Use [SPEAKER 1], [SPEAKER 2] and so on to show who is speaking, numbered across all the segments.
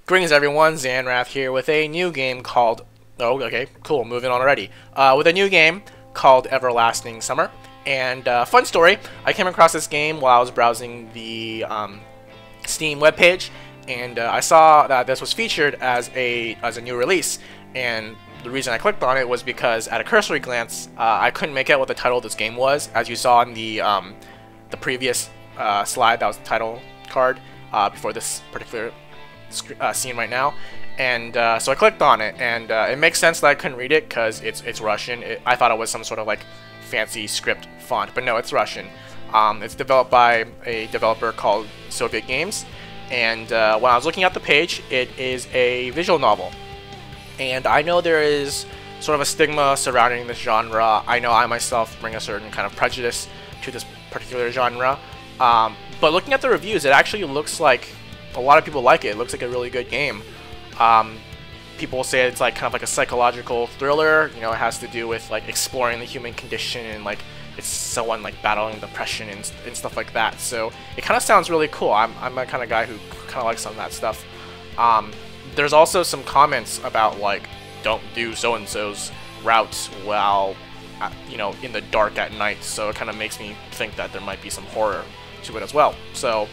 [SPEAKER 1] Greetings everyone, Zannrath here with a new game called... Oh, okay, cool, moving on already. With a new game called Everlasting Summer. And fun story, I came across this game while I was browsing the Steam webpage, and I saw that this was featured as a new release. And the reason I clicked on it was because at a cursory glance, I couldn't make out what the title of this game was. As you saw in the previous slide, that was the title card before this particular scene right now, and so I clicked on it, and it makes sense that I couldn't read it because it's Russian. I thought it was some sort of like fancy script font, but no, it's Russian. It's developed by a developer called Soviet Games, and when I was looking at the page, it is a visual novel, and I know there is sort of a stigma surrounding this genre. I know I myself bring a certain kind of prejudice to this particular genre, but looking at the reviews, it actually looks like a lot of people like it. It looks like a really good game. People say it's like kind of like a psychological thriller. You know, it has to do with like exploring the human condition, and like it's someone like battling depression and stuff like that. So it kind of sounds really cool. I'm the kind of guy who kind of likes some of that stuff. There's also some comments about like, don't do so-and-so's route while you know, in the dark at night. So it kind of makes me think that there might be some horror to it as well. So,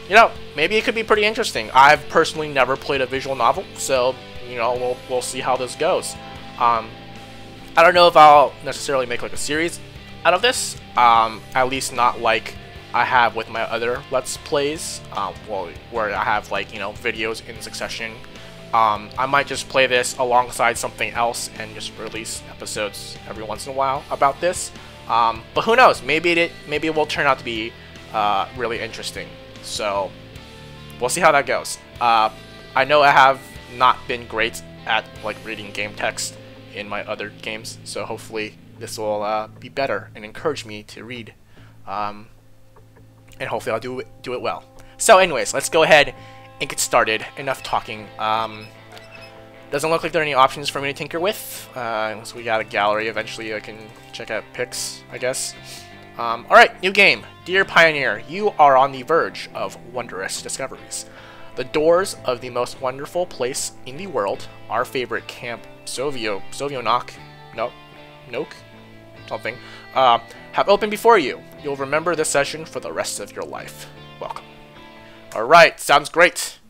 [SPEAKER 1] you know, maybe it could be pretty interesting. I've personally never played a visual novel, so, you know, we'll see how this goes. I don't know if I'll necessarily make like a series out of this, at least not like I have with my other Let's Plays, well, where I have like, you know, videos in succession. I might just play this alongside something else and just release episodes every once in a while about this. But who knows? Maybe it will turn out to be really interesting. So we'll see how that goes. I know I have not been great at like reading game text in my other games, so hopefully this will be better and encourage me to read, and hopefully I'll do it well. So anyways, let's go ahead and get started. Enough talking. Doesn't look like there are any options for me to tinker with. So we got a gallery. Eventually I can check out pics, I guess. Alright, new game. Dear Pioneer, you are on the verge of wondrous discoveries. The doors of the most wonderful place in the world, our favorite camp, Sovionok, something, have opened before you. You'll remember this session for the rest of your life. Welcome. Alright, sounds great.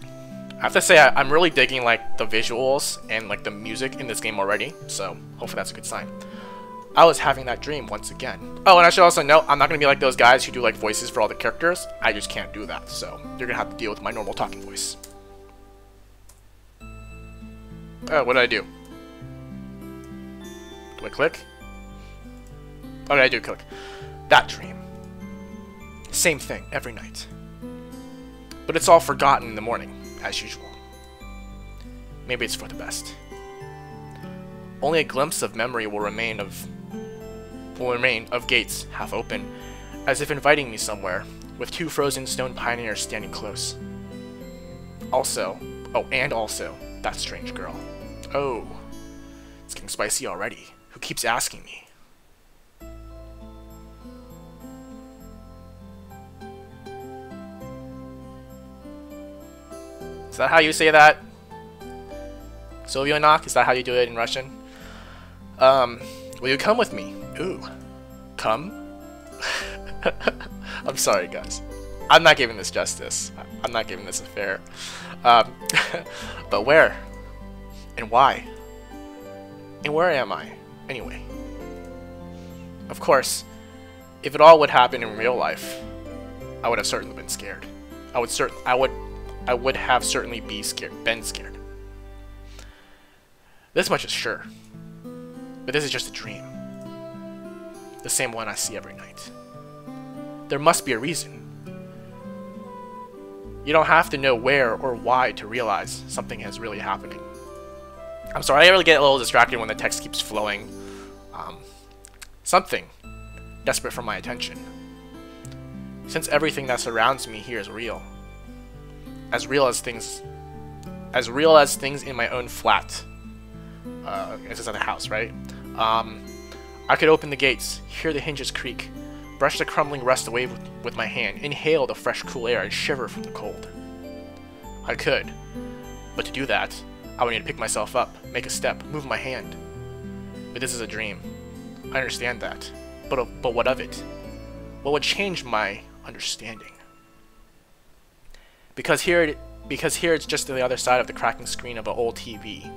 [SPEAKER 1] I have to say, I'm really digging like the visuals and like the music in this game already, so hopefully that's a good sign. I was having that dream once again. Oh, and I should also note, I'm not going to be like those guys who do like voices for all the characters. I just can't do that, so you're going to have to deal with my normal talking voice. Oh, what did I do? Do I click? Oh, I do click. That dream. Same thing every night. But it's all forgotten in the morning, as usual. Maybe it's for the best. Only a glimpse of memory will remain of gates half open, as if inviting me somewhere, with two frozen stone pioneers standing close. Also, that strange girl. Oh, it's getting spicy already. Who keeps asking me? Is that how you say that? Sovionok? Is that how you do it in Russian? Will you come with me? Ooh. Come? I'm sorry, guys. I'm not giving this justice. I'm not giving this a fair. But where? And why? And where am I, anyway? Of course, if it all would happen in real life, I would have certainly been scared. I would have certainly been scared. This much is sure. But this is just a dream. The same one I see every night. There must be a reason. You don't have to know where or why to realize something is really happening. I'm sorry, I really get a little distracted when the text keeps flowing. Something desperate for my attention. Since everything that surrounds me here is real. As real as things in my own flat. This is at a house, right? I could open the gates, hear the hinges creak, brush the crumbling rust away with my hand, inhale the fresh cool air, and shiver from the cold. I could. But to do that, I would need to pick myself up, make a step, move my hand. But this is a dream. I understand that. But what of it? What would change my understanding? Because here it's just the other side of the cracking screen of an old TV,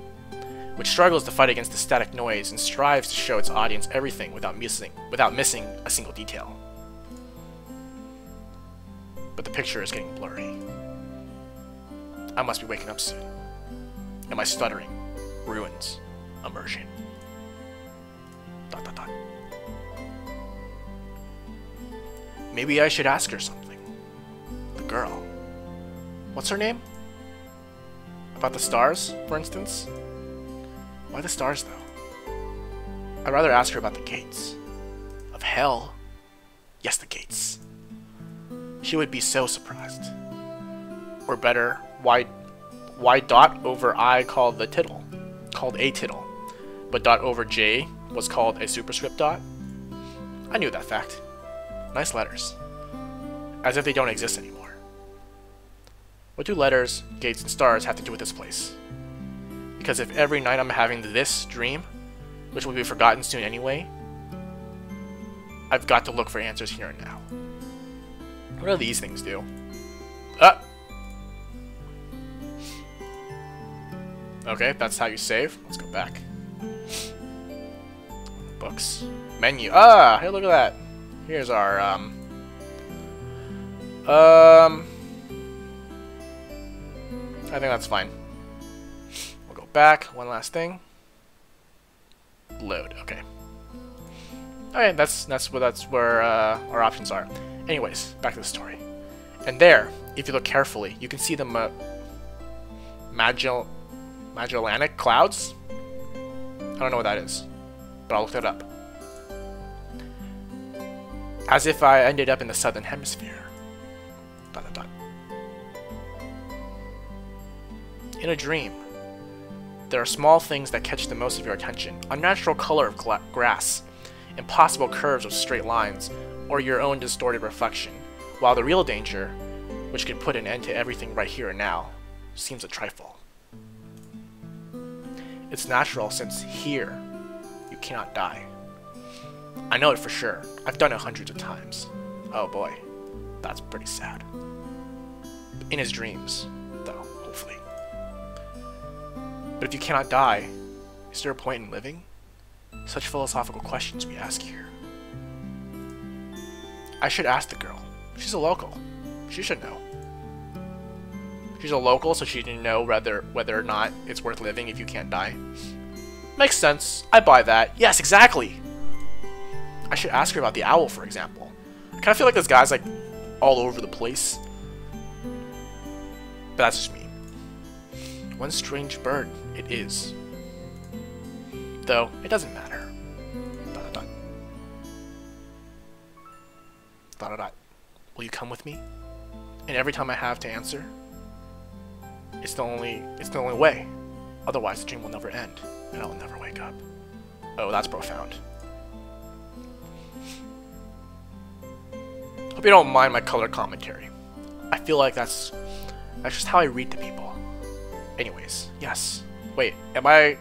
[SPEAKER 1] which struggles to fight against the static noise and strives to show its audience everything without missing a single detail. But the picture is getting blurry. I must be waking up soon. And my stuttering ruins immersion. ... Maybe I should ask her something. The girl. What's her name? About the stars, for instance? Why the stars, though? I'd rather ask her about the gates. Of hell? Yes, the gates. She would be so surprised. Or better, why dot over I called a tittle, but dot over J was called a superscript dot? I knew that fact. Nice letters. As if they don't exist anymore. What do letters, gates, and stars have to do with this place? Because if every night I'm having this dream, which will be forgotten soon anyway, I've got to look for answers here and now. What do these things do? Okay, that's how you save. Let's go back. Books. Menu. Ah, hey, look at that. Here's our, I think that's fine. We'll go back. One last thing. Load. Okay. Alright, that's where our options are. Anyways, back to the story. And there, if you look carefully, you can see the Magellanic clouds? I don't know what that is, but I'll look that up. As if I ended up in the southern hemisphere. ... In a dream, there are small things that catch the most of your attention. Unnatural color of grass, impossible curves of straight lines, or your own distorted reflection, while the real danger, which could put an end to everything right here and now, seems a trifle. It's natural since here, you cannot die. I know it for sure. I've done it hundreds of times. Oh boy, that's pretty sad. In his dreams, though, hopefully. But if you cannot die, is there a point in living? Such philosophical questions we ask here. I should ask the girl. She's a local. She should know. She's a local, so she didn't know whether or not it's worth living if you can't die. Makes sense. I buy that. Yes, exactly. I should ask her about the owl, for example. I kind of feel like this guy's like all over the place. But that's just me. One strange bird it is. Though, it doesn't matter. ... Will you come with me? And every time I have to answer, it's the only way. Otherwise, the dream will never end, and I will never wake up. Oh, that's profound. Hope you don't mind my color commentary. I feel like that's just how I read to people. Anyways, yes. Wait, am I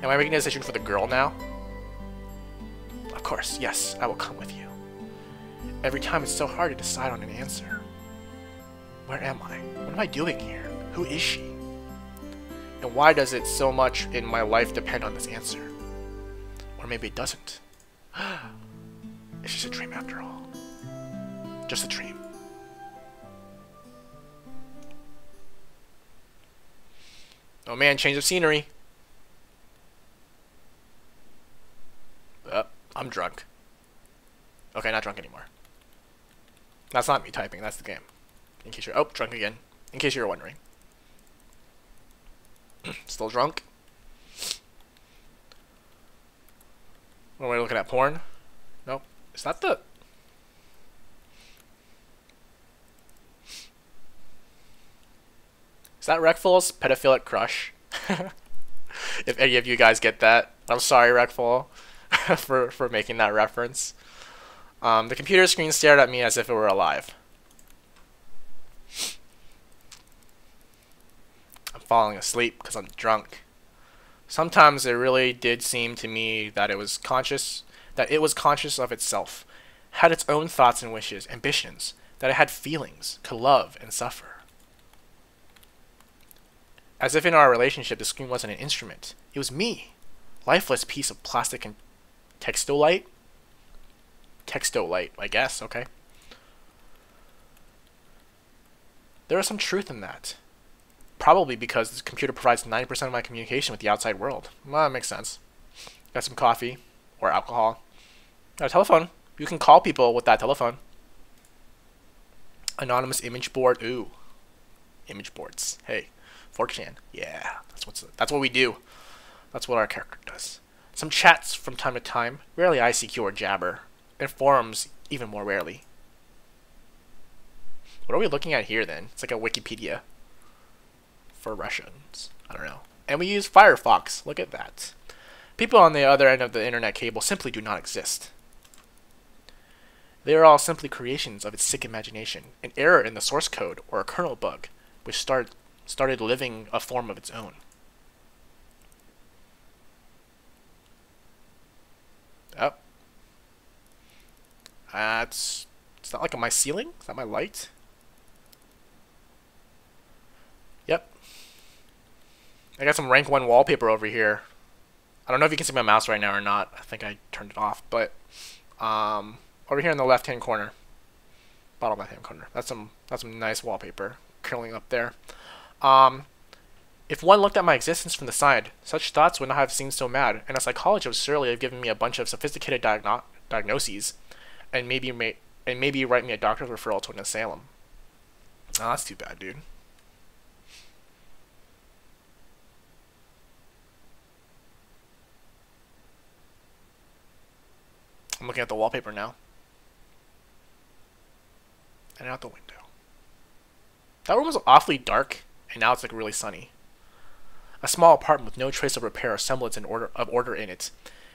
[SPEAKER 1] making a decision for the girl now? Of course, yes, I will come with you. Every time it's so hard to decide on an answer. Where am I? What am I doing here? Who is she? And why does it so much in my life depend on this answer? Or maybe it doesn't. It's just a dream after all. Just a dream. Oh man, change of scenery. I'm drunk. Okay, not drunk anymore. That's not me typing, that's the game. In case you're... Oh, drunk again. In case you're wondering. Still drunk? What am I looking at? Porn? Nope. Is that the... Is that Rekful's pedophilic crush? If any of you guys get that. I'm sorry, Rekful, for making that reference. The computer screen stared at me as if it were alive. falling asleep because I'm drunk. Sometimes it really did seem to me that it was conscious of itself, had its own thoughts and wishes, ambitions, that it had feelings, could love and suffer. As if in our relationship the screen wasn't an instrument. It was me, lifeless piece of plastic and textolite. Textolite, I guess, okay. There is some truth in that. Probably because the computer provides 90% of my communication with the outside world. Well, that makes sense. Got some coffee or alcohol. Got a telephone. You can call people with that telephone. Anonymous image board. Ooh. Image boards. Hey. 4chan. Yeah. That's what we do. That's what our character does. Some chats from time to time. Rarely ICQ or Jabber. And forums even more rarely. What are we looking at here then? It's like a Wikipedia. For Russians. I don't know. And we use Firefox. Look at that. People on the other end of the internet cable simply do not exist. They are all simply creations of its sick imagination, an error in the source code or a kernel bug, which started living a form of its own. Oh. It's not like on my ceiling? Is that my light? Yep. I got some rank 1 wallpaper over here. I don't know if you can see my mouse right now or not. I think I turned it off, but over here in the left-hand corner, bottom left-hand corner. That's some nice wallpaper curling up there. If one looked at my existence from the side, such thoughts would not have seemed so mad, and a psychologist would surely have given me a bunch of sophisticated diagnoses, and maybe write me a doctor's referral to an asylum. Oh, that's too bad, dude. I'm looking at the wallpaper now. And out the window. That room was awfully dark, and now it's like really sunny. A small apartment with no trace of repair or semblance of order in it,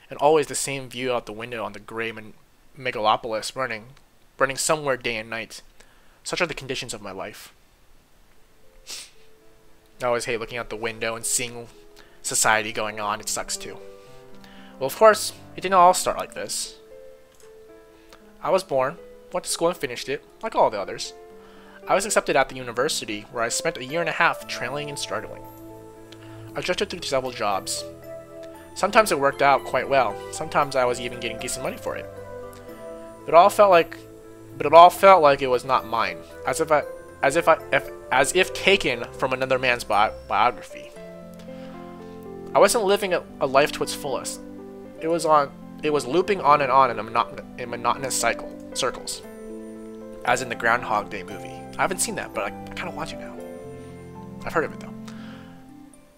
[SPEAKER 1] and always the same view out the window on the gray megalopolis burning somewhere day and night. Such are the conditions of my life. I always hate looking out the window and seeing society going on. It sucks too. Well, of course, it didn't all start like this. I was born, went to school and finished it, like all the others. I was accepted at the university, where I spent a year and a half trailing and struggling. I drifted through several jobs. Sometimes it worked out quite well, sometimes I was even getting decent money for it. But it all felt like it was not mine, as if taken from another man's biography. I wasn't living a life to its fullest. It was looping on in monotonous circles, as in the Groundhog Day movie. I haven't seen that, but I kind of want to now. I've heard of it though.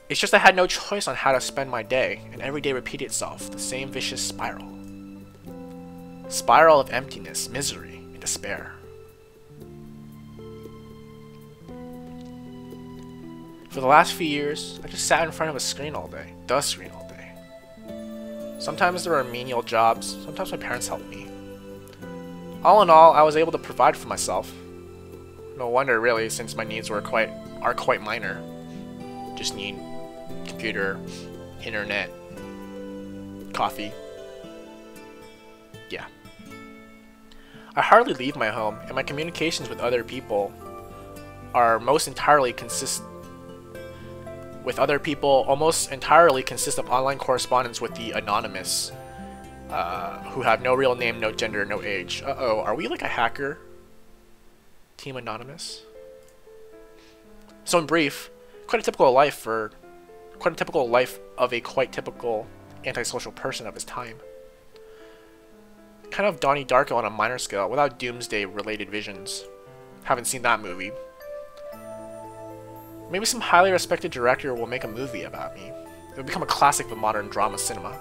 [SPEAKER 1] It's just I had no choice on how to spend my day, and every day repeated itself, the same vicious spiral. Spiral of emptiness, misery, and despair. For the last few years, I just sat in front of a screen all day, the screen all day. Sometimes there were menial jobs, sometimes my parents helped me. All in all, I was able to provide for myself. No wonder really, since my needs are quite minor. Just need computer, internet, coffee. Yeah. I hardly leave my home, and my communications with other people almost entirely consist of online correspondence with the anonymous, who have no real name, no gender, no age. Uh-oh, are we like a hacker? Team Anonymous? So in brief, quite a typical life of a quite typical antisocial person of his time. Kind of Donnie Darko on a minor scale, without doomsday-related visions. Haven't seen that movie. Maybe some highly respected director will make a movie about me. It will become a classic of modern drama cinema.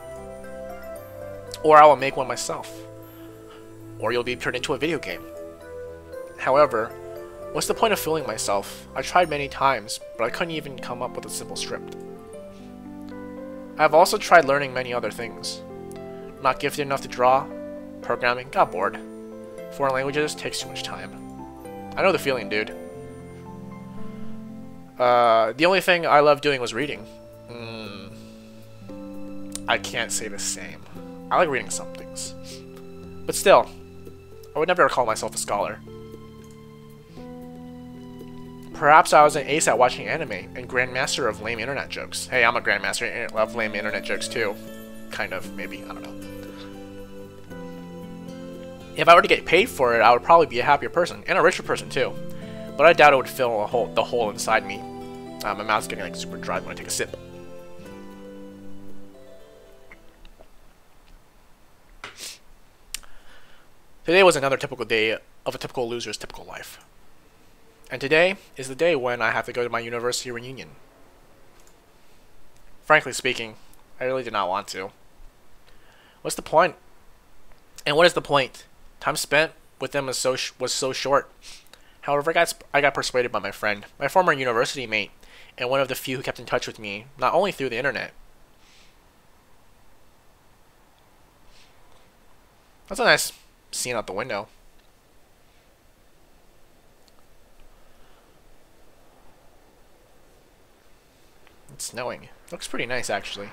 [SPEAKER 1] Or I will make one myself. Or you'll be turned into a video game. However, what's the point of fooling myself? I tried many times, but I couldn't even come up with a simple script. I have also tried learning many other things. Not gifted enough to draw, programming, got bored. Foreign languages takes too much time. I know the feeling, dude. The only thing I loved doing was reading. I can't say the same. I like reading some things. But still, I would never call myself a scholar. Perhaps I was an ace at watching anime and grandmaster of lame internet jokes. Hey, I'm a grandmaster of lame internet jokes too. Kind of, maybe, I don't know. If I were to get paid for it, I would probably be a happier person, and a richer person too. But I doubt it would fill the hole inside me. My mouth's getting like super dry when I take a sip. Today was another typical day of a typical loser's typical life. And today is the day when I have to go to my university reunion. Frankly speaking, I really did not want to. What's the point? And what is the point? Time spent with them was so short. However, I got persuaded by my friend, my former university mate, and one of the few who kept in touch with me, not only through the internet. That's a nice scene out the window. It's snowing. Looks pretty nice, actually.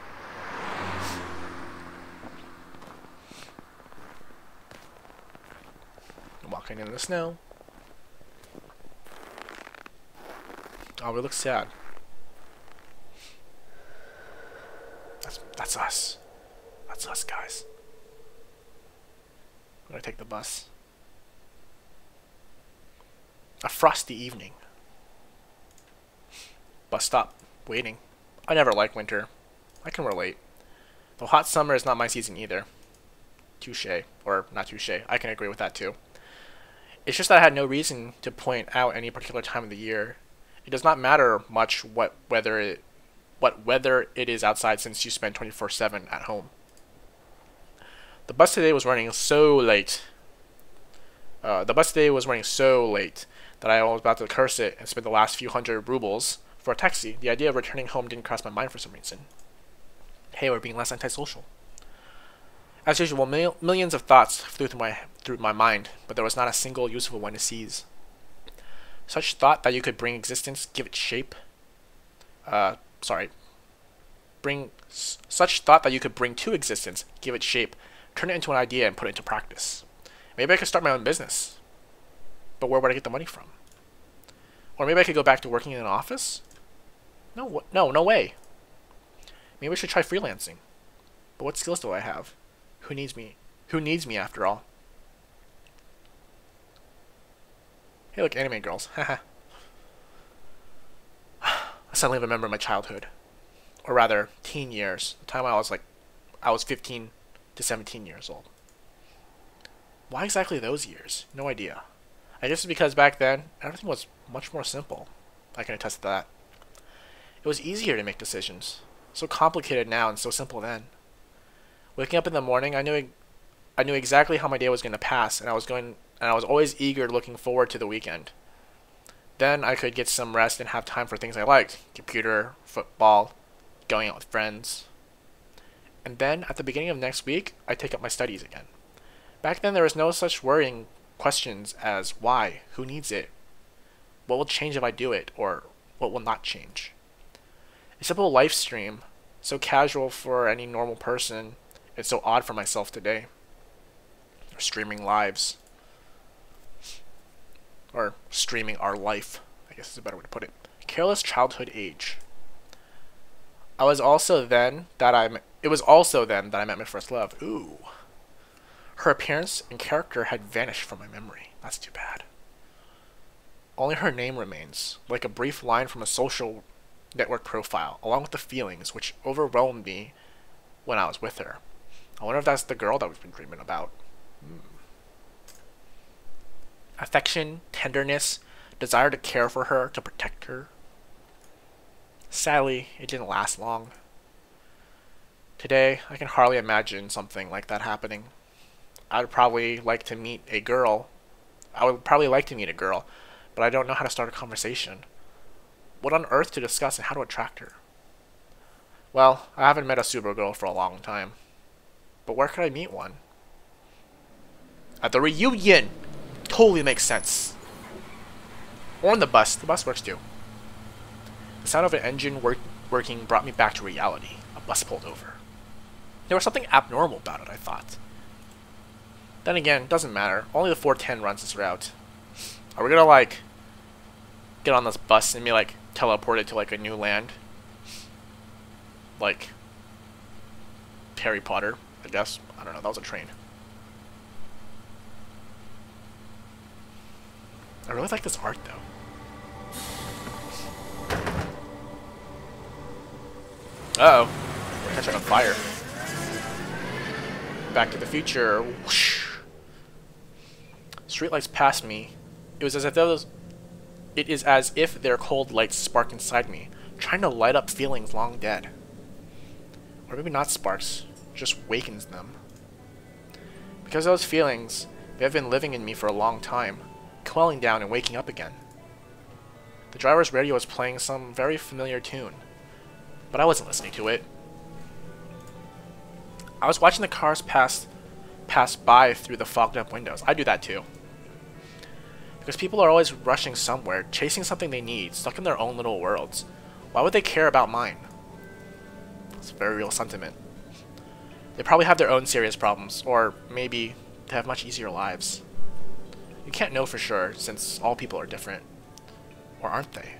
[SPEAKER 1] Walking in the snow. Oh, we look sad. That's us. That's us, guys. I'm gonna take the bus. A frosty evening. Bus stop. Waiting. I never liked winter. I can relate. Though hot summer is not my season either. Touche. Or not touche. I can agree with that too. It's just that I had no reason to point out any particular time of the year. It does not matter much what weather it is outside, since you spend 24/7 at home. The bus today was running so late. That I was about to curse it and spend the last few hundred rubles for a taxi. The idea of returning home didn't cross my mind for some reason. Hey, we're being less antisocial. As usual, millions of thoughts flew through my mind, but there was not a single useful one to seize. Such thought that you could bring existence, give it shape. Such thought that you could bring to existence, give it shape, turn it into an idea, and put it into practice. Maybe I could start my own business. But where would I get the money from? Or maybe I could go back to working in an office? No way. Maybe I should try freelancing. But what skills do I have? Who needs me? Who needs me after all? Hey, look, anime girls. Haha. I suddenly remember my childhood. Or rather, teen years. The time I was 15 to 17 years old. Why exactly those years? No idea. I guess it's because back then, everything was much more simple. I can attest to that. It was easier to make decisions. So complicated now and so simple then. Waking up in the morning, I knew exactly how my day was going to pass, and I was always eager, looking forward to the weekend. Then I could get some rest and have time for things I liked: computer, football, going out with friends. And then, at the beginning of next week, I take up my studies again. Back then, there was no such worrying questions as why, who needs it, what will change if I do it, or what will not change. A simple life stream, so casual for any normal person, it's so odd for myself today. Or streaming lives. Or streaming our life, I guess is a better way to put it. Careless childhood age. It was also then that I met my first love. Ooh. Her appearance and character had vanished from my memory. That's too bad. Only her name remains, like a brief line from a social network profile, along with the feelings which overwhelmed me when I was with her. I wonder if that's the girl that we've been dreaming about. Affection, tenderness, desire to care for her, to protect her. Sadly, it didn't last long. Today, I can hardly imagine something like that happening. I would probably like to meet a girl, but I don't know how to start a conversation. What on earth to discuss and how to attract her? Well, I haven't met a super girl for a long time. But where could I meet one? At the reunion! Totally makes sense. Or on the bus. The bus works too. The sound of an engine working brought me back to reality. A bus pulled over. There was something abnormal about it, I thought. Then again, it doesn't matter. Only the 410 runs this route. Are we gonna, like, get on this bus and be, like, teleported to, like, a new land? Like, Harry Potter, I guess. I don't know, that was a train. I really like this art, though. Uh-oh. We're catching on fire. Back to the Future. Whoosh. Streetlights passed me. It is as if their cold lights spark inside me, trying to light up feelings long dead. Or maybe not sparks, just wakens them. Because those feelings, they have been living in me for a long time, quelling down and waking up again. The driver's radio was playing some very familiar tune, but I wasn't listening to it. I was watching the cars pass by through the fogged up windows. I do that too. Because people are always rushing somewhere, chasing something they need, stuck in their own little worlds. Why would they care about mine? It's a very real sentiment. They probably have their own serious problems, or maybe they have much easier lives. You can't know for sure, since all people are different. Or aren't they?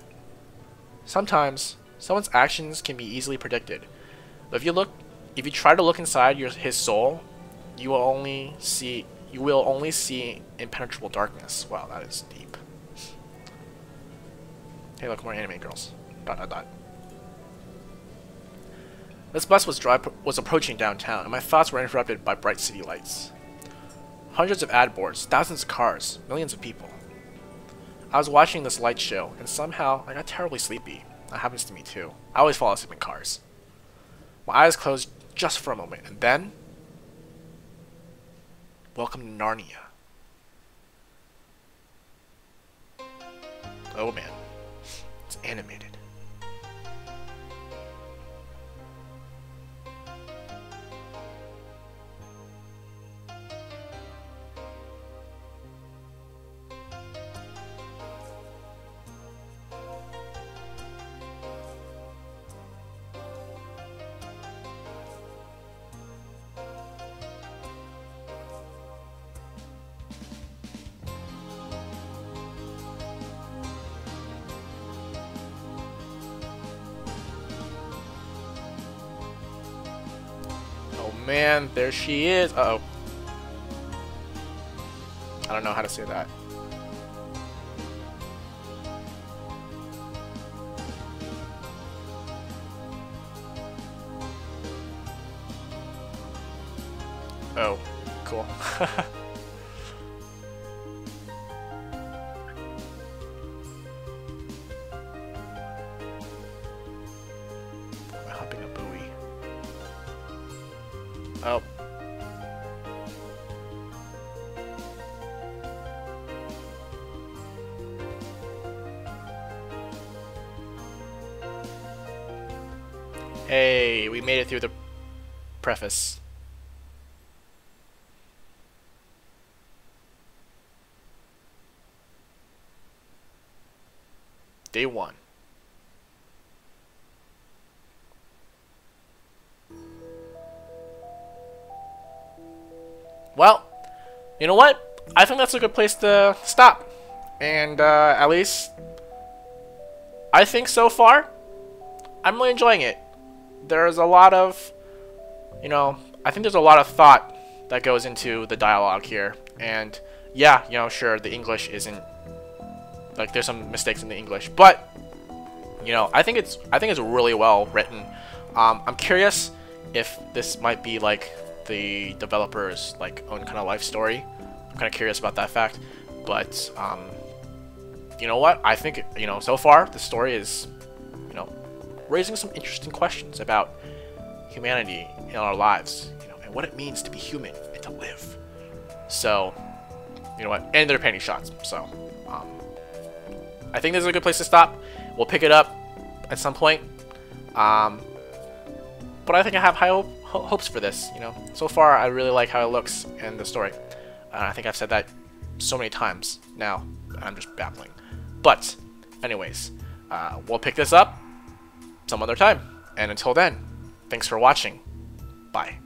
[SPEAKER 1] Sometimes, someone's actions can be easily predicted. But if you try to look inside his soul, you will only see impenetrable darkness. Wow, that is deep. Hey, look, more anime girls. ... This bus was approaching downtown, and my thoughts were interrupted by bright city lights. Hundreds of ad boards, thousands of cars, millions of people. I was watching this light show, and somehow I got terribly sleepy. That happens to me too. I always fall asleep in cars. My eyes closed just for a moment, and then... Welcome to Narnia. Oh man, it's animated. Man, there she is. Uh-oh. I don't know how to say that. Oh, cool. Hopping a buoy. Oh. Hey, we made it through the preface. Day 1. Well, you know what? I think that's a good place to stop. And at least, I think so far, I'm really enjoying it. There's a lot of, I think there's a lot of thought that goes into the dialogue here. And yeah, sure, the English isn't, like, there's some mistakes in the English, but, I think it's really well written. I'm curious if this might be like the developer's own kind of life story. I'm kind of curious about that fact, but you know what? I think so far the story is raising some interesting questions about humanity in our lives, and what it means to be human and to live. So, you know what? And they're painting shots. So, I think this is a good place to stop. We'll pick it up at some point. But I think I have high hopes for this. So far I really like how it looks and the story. I think I've said that so many times now. I'm just babbling. But, anyways, we'll pick this up some other time. And until then, thanks for watching. Bye.